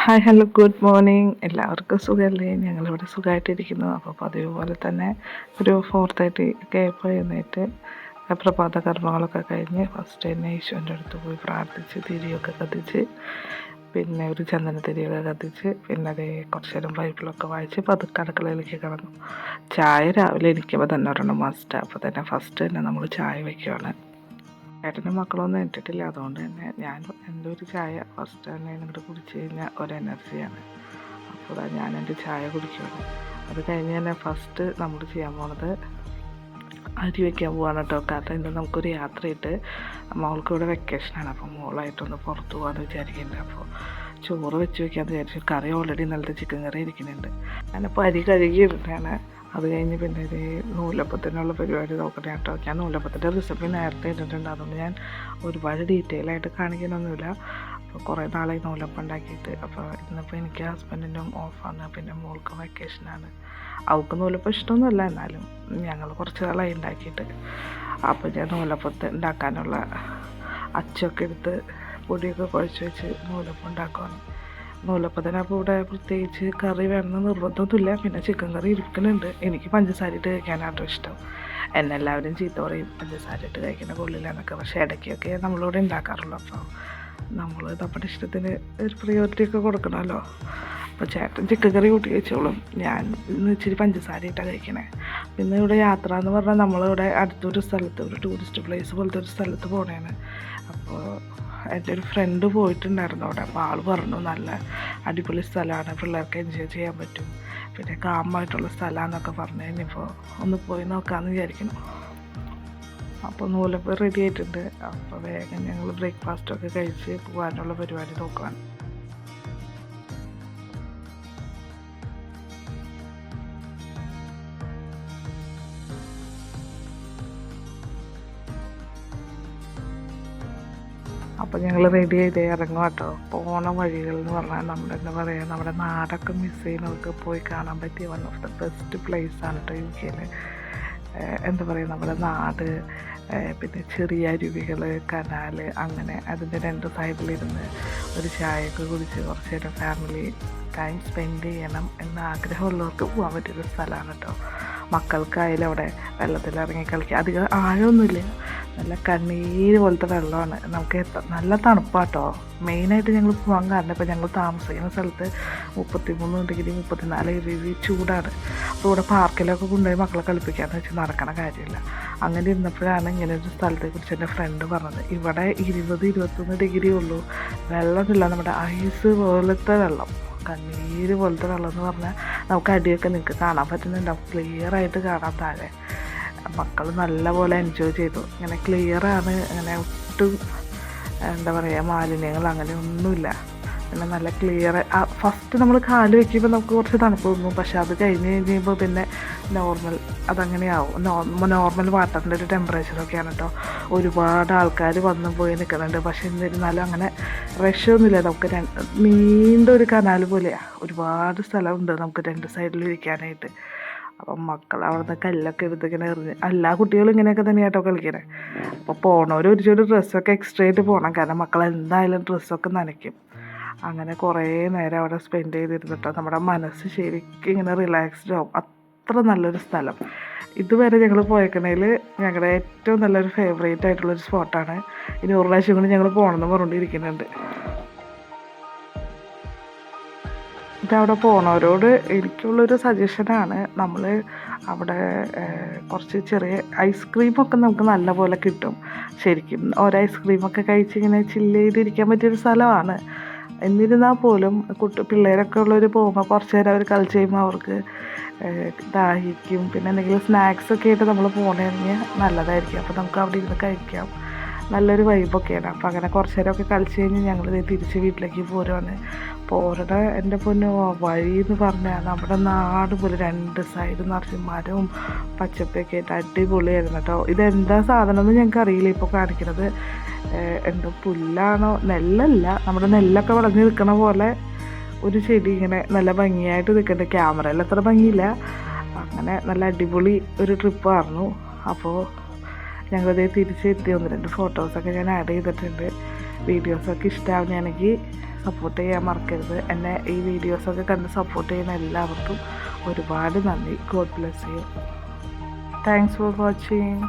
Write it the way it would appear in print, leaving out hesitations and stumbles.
Hi hello good morning. എല്ലാവർക്കും സുഖമല്ലേ? ഞങ്ങളിവിടെ സുഖമായിട്ടിരിക്കുന്നു. അപ്പോൾ പതിവ് പോലെ തന്നെ ഒരു 4:30 ഒക്കെ ആയപ്പോൾ എഴുന്നേറ്റ് പ്രഭാത കർമ്മങ്ങളൊക്കെ കഴിഞ്ഞ് ഫസ്റ്റ് തന്നെ ഈശോൻ്റെ അടുത്ത് പോയി പ്രാർത്ഥിച്ച് തിരിയൊക്കെ കത്തിച്ച് പിന്നെ ഒരു ചന്ദനത്തിരിയൊക്കെ കത്തിച്ച് പിന്നെ അതേ കുറച്ച് നേരം ബൈബിളൊക്കെ വായിച്ച് പതുക്കെ അടുക്കളയിലേക്ക് കിടന്നു. ചായ രാവിലെ എണീക്കുമ്പോൾ തന്നെ ഒരെണ്ണം മസ്റ്റാണ്. അപ്പോൾ തന്നെ ഫസ്റ്റ് തന്നെ നമ്മൾ ചായ വയ്ക്കുകയാണ്. ഏട്ടനും മക്കളൊന്നും എണീറ്റിട്ടില്ല. അതുകൊണ്ട് തന്നെ ഞാൻ എൻ്റെ ഒരു ചായ ഫസ്റ്റ് തന്നെ ഇങ്ങോട്ട് കുടിച്ച് കഴിഞ്ഞാൽ ഒരു എനർജിയാണ്. അപ്പോൾ ഞാൻ എൻ്റെ ചായ കുടിക്കുകയാണ്. അത് കഴിഞ്ഞ് തന്നെ ഫസ്റ്റ് നമ്മൾ ചെയ്യാൻ പോണത് അരി വയ്ക്കാൻ പോവാണ് കേട്ടോ. കാരണം ഇന്ന് നമുക്കൊരു യാത്രയിട്ട് മോൾക്ക് ഇവിടെ വെക്കേഷനാണ്. അപ്പോൾ മോളായിട്ടൊന്ന് പുറത്ത് പോകാമെന്ന് വിചാരിക്കുന്നുണ്ട്. അപ്പോൾ ചോറ് വെച്ച് വയ്ക്കാമെന്ന് വിചാരിച്ചു. കറി ഓൾറെഡി ഇന്നലത്തെ ചിക്കൻ കറി ഇരിക്കുന്നുണ്ട്. ഞാനപ്പോൾ അരി കഴുകിയിട്ടാണ്. അത് കഴിഞ്ഞ് പിന്നെ ഒരു നൂലപ്പത്തിനുള്ള പരിപാടി നോക്കട്ടെ കേട്ടോ. ഞാൻ നൂലപ്പത്തിൻ്റെ റെസിപ്പി നേരത്തെ ഇട്ടിട്ടുണ്ട്. അതുകൊണ്ട് ഞാൻ ഒരുപാട് ഡീറ്റെയിൽ ആയിട്ട് കാണിക്കാനൊന്നുമില്ല. അപ്പോൾ കുറേ നാളായി നൂലപ്പം ഉണ്ടാക്കിയിട്ട്. അപ്പോൾ ഇന്നിപ്പോൾ എനിക്ക് ഹസ്ബൻഡിനും ഓഫാണ്, പിന്നെ മോൾക്ക് വെക്കേഷനാണ്. അവൾക്ക് നൂലപ്പം ഇഷ്ടമൊന്നുമല്ല, എന്നാലും ഞങ്ങൾ കുറച്ച് നാളായി ഉണ്ടാക്കിയിട്ട്. അപ്പോൾ ഞാൻ നൂലപ്പത്ത് ഉണ്ടാക്കാനുള്ള അച്ചൊക്കെ എടുത്ത് പൊടിയൊക്കെ കുഴച്ച് വെച്ച് നൂലപ്പം ഉണ്ടാക്കുവാണ്. നൂലപ്പത്തിനപ്പോൾ ഇവിടെ പ്രത്യേകിച്ച് കറി വേണമെന്ന് നിർബന്ധമൊന്നുമില്ല. പിന്നെ ചിക്കൻ കറി ഇരിക്കുന്നുണ്ട്. എനിക്ക് പഞ്ചസാര ഇട്ട് കഴിക്കാനാട്ടോ ഇഷ്ടം. എന്നെല്ലാവരും ചീത്ത പറയും പഞ്ചസാര ഇട്ട് കഴിക്കുന്ന കൊള്ളില്ല എന്നൊക്കെ. പക്ഷേ ഇടയ്ക്കൊക്കെ നമ്മളിവിടെ ഉണ്ടാക്കാറുള്ളൂ. അപ്പോൾ നമ്മൾ നമ്മുടെ ഇഷ്ടത്തിന് ഒരു പ്രയോറിറ്റി ഒക്കെ കൊടുക്കണമല്ലോ. അപ്പോൾ ചേട്ടൻ ചിക്കൻ കറി കൂട്ടി കഴിച്ചോളും. ഞാൻ ഇന്ന് ഇച്ചിരി പഞ്ചസാര ഇട്ടാണ് കഴിക്കണേ. പിന്നെ ഇവിടെ യാത്ര എന്ന് പറഞ്ഞാൽ നമ്മളിവിടെ അടുത്തൊരു സ്ഥലത്ത് ഒരു ടൂറിസ്റ്റ് പ്ലേസ് പോലത്തെ ഒരു സ്ഥലത്ത് പോകണേണ്. അപ്പോൾ എൻ്റെ ഒരു ഫ്രണ്ട് പോയിട്ടുണ്ടായിരുന്നു അവിടെ. അപ്പോൾ ആൾ പറഞ്ഞു നല്ല അടിപൊളി സ്ഥലമാണ്, പിള്ളേർക്ക് എൻജോയ് ചെയ്യാൻ പറ്റും, പിന്നെ കാമായിട്ടുള്ള സ്ഥലമാണെന്നൊക്കെ പറഞ്ഞു. ഇനിയിപ്പോൾ ഒന്ന് പോയി നോക്കാമെന്ന് വിചാരിക്കണം. അപ്പോൾ നൂലപ്പം റെഡി ആയിട്ടുണ്ട്. അപ്പോൾ വേഗം ഞങ്ങൾ ബ്രേക്ക്ഫാസ്റ്റൊക്കെ കഴിച്ച് പോകാനുള്ള പരിപാടി നോക്കുകയാണ്. അപ്പോൾ ഞങ്ങൾ റെഡി ചെയ്ത് ഇറങ്ങും കേട്ടോ. പോണ വഴികൾ എന്ന് പറഞ്ഞാൽ നമ്മുടെ എന്താ പറയുക, നമ്മുടെ നാടൊക്കെ മിസ് ചെയ്യുന്നവർക്ക് പോയി കാണാൻ പറ്റിയ വൺ ഓഫ് ദ ബെസ്റ്റ് പ്ലേസാണ് കേട്ടോ യു കെയിൽ. എന്താ പറയുക, നമ്മുടെ നാട്, പിന്നെ ചെറിയ അരുവികൾ, കനാൽ, അങ്ങനെ അതിൻ്റെ രണ്ട് സൈഡിലിരുന്ന് ഒരു ചായയൊക്കെ കുടിച്ച് കുറച്ച് നേരം ഫാമിലി ടൈം സ്പെൻഡ് ചെയ്യണം എന്ന് ആഗ്രഹമുള്ളവർക്ക് പോകാൻ പറ്റിയൊരു സ്ഥലമാണ് കേട്ടോ. മക്കൾക്കായാലും അവിടെ വെള്ളത്തിലിറങ്ങി കളിക്കുക. അധികം ആഴമൊന്നുമില്ല, നല്ല കണ്ണീര് പോലത്തെ വെള്ളമാണ്. നമുക്ക് നല്ല തണുപ്പാട്ടോ. മെയിനായിട്ട് ഞങ്ങൾ പോകാൻ കാരണം ഇപ്പോൾ ഞങ്ങൾ താമസിക്കുന്ന സ്ഥലത്ത് 33 ഡിഗ്രി 34 ഡിഗ്രി ചൂടാണ്. അപ്പോൾ ഇവിടെ പാർക്കിലൊക്കെ കൊണ്ടുപോയി മക്കളെ കളിപ്പിക്കാമെന്ന് വെച്ചാൽ നടക്കണ കാര്യമില്ല. അങ്ങനെ ഇരുന്നപ്പോഴാണ് ഇങ്ങനെ ഒരു സ്ഥലത്തെക്കുറിച്ച് എൻ്റെ ഫ്രണ്ട് പറഞ്ഞത്. ഇവിടെ 20-21 ഡിഗ്രി ഉള്ളൂ, വെള്ളമില്ല, നമ്മുടെ ഐസ് പോലത്തെ വെള്ളം, കണ്ണീര് പോലത്തെ വെള്ളം എന്ന് പറഞ്ഞാൽ നമുക്ക് അടിയൊക്കെ നിങ്ങൾക്ക് കാണാൻ പറ്റുന്നുണ്ടാവും, ക്ലിയറായിട്ട് കാണാൻ താഴെ. മക്കൾ നല്ലപോലെ എൻജോയ് ചെയ്തു. ഇങ്ങനെ ക്ലിയറാണ്, അങ്ങനെ ഒട്ടും എന്താ പറയുക മാലിന്യങ്ങൾ അങ്ങനെ ഒന്നുമില്ല. പിന്നെ നല്ല ക്ലിയർ. ഫസ്റ്റ് നമ്മൾ കാല് വയ്ക്കുമ്പോൾ നമുക്ക് കുറച്ച് തണുപ്പ് തോന്നും. പക്ഷെ അത് കഴിയുമ്പോൾ പിന്നെ നോർമൽ അതങ്ങനെയാവും. നോർമൽ വാട്ടറിൻ്റെ ഒരു ടെമ്പറേച്ചറൊക്കെയാണ് കേട്ടോ. ഒരുപാട് ആൾക്കാർ വന്നു പോയി നിൽക്കുന്നുണ്ട്. പക്ഷെ എന്നിരുന്നാലും അങ്ങനെ റഷൊന്നുമില്ല. നമുക്ക് നീണ്ടൊരു കനാൽ പോലെയാണ്. ഒരുപാട് സ്ഥലമുണ്ട് നമുക്ക് രണ്ട് സൈഡിൽ ഇരിക്കാനായിട്ട്. അപ്പം മക്കൾ അവിടുന്ന് കല്ലൊക്കെ എടുത്ത് ഇങ്ങനെ എറിഞ്ഞ്, എല്ലാ കുട്ടികളും ഇങ്ങനെയൊക്കെ തന്നെയാട്ടോ കളിക്കണേ. അപ്പോൾ പോണവർ ഒരു ജോഡി ഡ്രസ്സൊക്കെ എക്സ്ട്രാ ആയിട്ട് പോകണം, കാരണം മക്കൾ എന്തായാലും ഡ്രസ്സൊക്കെ നനയ്ക്കും. അങ്ങനെ കുറേ നേരം അവിടെ സ്പെൻഡ് ചെയ്തിരുന്നിട്ടോ നമ്മുടെ മനസ്സ് ശരിക്കും ഇങ്ങനെ റിലാക്സ്ഡ് ആവും. അത്ര നല്ലൊരു സ്ഥലം. ഇതുവരെ ഞങ്ങൾ പോയേക്കണേൽ ഞങ്ങളുടെ ഏറ്റവും നല്ലൊരു ഫേവറേറ്റ് ആയിട്ടുള്ളൊരു സ്പോട്ടാണ്. ഇനി ഒരു പ്രാവശ്യം കൂടി ഞങ്ങൾ പോകണമെന്ന് പറഞ്ഞുകൊണ്ടിരിക്കുന്നുണ്ട്. ഇതവിടെ പോണവരോട് എനിക്കുള്ളൊരു സജഷനാണ്, നമ്മൾ അവിടെ കുറച്ച് ചെറിയ ഐസ്ക്രീമൊക്കെ നമുക്ക് നല്ല പോലെ കിട്ടും. ശരിക്കും ഒരു ഐസ്ക്രീമൊക്കെ കഴിച്ച് ഇങ്ങനെ ചില്ല് ചെയ്തിരിക്കാൻ പറ്റിയൊരു സ്ഥലമാണ്. എന്നിരുന്നാൽ പോലും പിള്ളേരൊക്കെ ഉള്ളവർ പോകുമ്പോൾ കുറച്ച് നേരം അവർ കളിച്ച് കഴിയുമ്പോൾ അവർക്ക് ദാഹിക്കും. പിന്നെ എന്തെങ്കിലും സ്നാക്സൊക്കെ ആയിട്ട് നമ്മൾ പോകണമെങ്കിൽ നല്ലതായിരിക്കും. അപ്പോൾ നമുക്ക് അവിടെ ഇരുന്ന് കഴിക്കാം, നല്ലൊരു വൈബൊക്കെയാണ്. അപ്പോൾ അങ്ങനെ കുറച്ച് നേരമൊക്കെ കളിച്ച് കഴിഞ്ഞ് ഞങ്ങൾ തിരിച്ച് വീട്ടിലേക്ക് പോരുവാണ്. പോരുടെ എൻ്റെ പൊന്നു വഴി എന്ന് പറഞ്ഞാൽ നമ്മുടെ നാട് പോലെ രണ്ട് സൈഡ് നിറച്ച് മരവും പച്ചപ്പൊക്കെ ആയിട്ട് അടിപൊളിയായിരുന്നു കേട്ടോ. ഇതെന്താ സാധനം എന്ന് ഞങ്ങൾക്ക് അറിയില്ല. ഇപ്പോൾ കാണിക്കുന്നത് എന്തോ പുല്ലാണോ, നെല്ലല്ല, നമ്മുടെ നെല്ലൊക്കെ വളഞ്ഞ് നിൽക്കണ പോലെ ഒരു ചെടി ഇങ്ങനെ നല്ല ഭംഗിയായിട്ട് നിൽക്കുന്നുണ്ട്. ക്യാമറയിൽ അത്ര ഭംഗിയില്ല. അങ്ങനെ നല്ല അടിപൊളി ഒരു ട്രിപ്പായിരുന്നു. അപ്പോൾ ഞങ്ങളതേ തിരിച്ചെത്തി. 1-2 ഫോട്ടോസൊക്കെ ഞാൻ ആഡ് ചെയ്തിട്ടുണ്ട്. വീഡിയോസൊക്കെ ഇഷ്ടമാവുകയാണെങ്കിൽ സപ്പോർട്ട് ചെയ്യാൻ മറക്കരുത്. എന്നെ ഈ വീഡിയോസൊക്കെ കണ്ട് സപ്പോർട്ട് ചെയ്യുന്ന എല്ലാവർക്കും ഒരുപാട് നന്ദി. God bless you. Thanks for watching.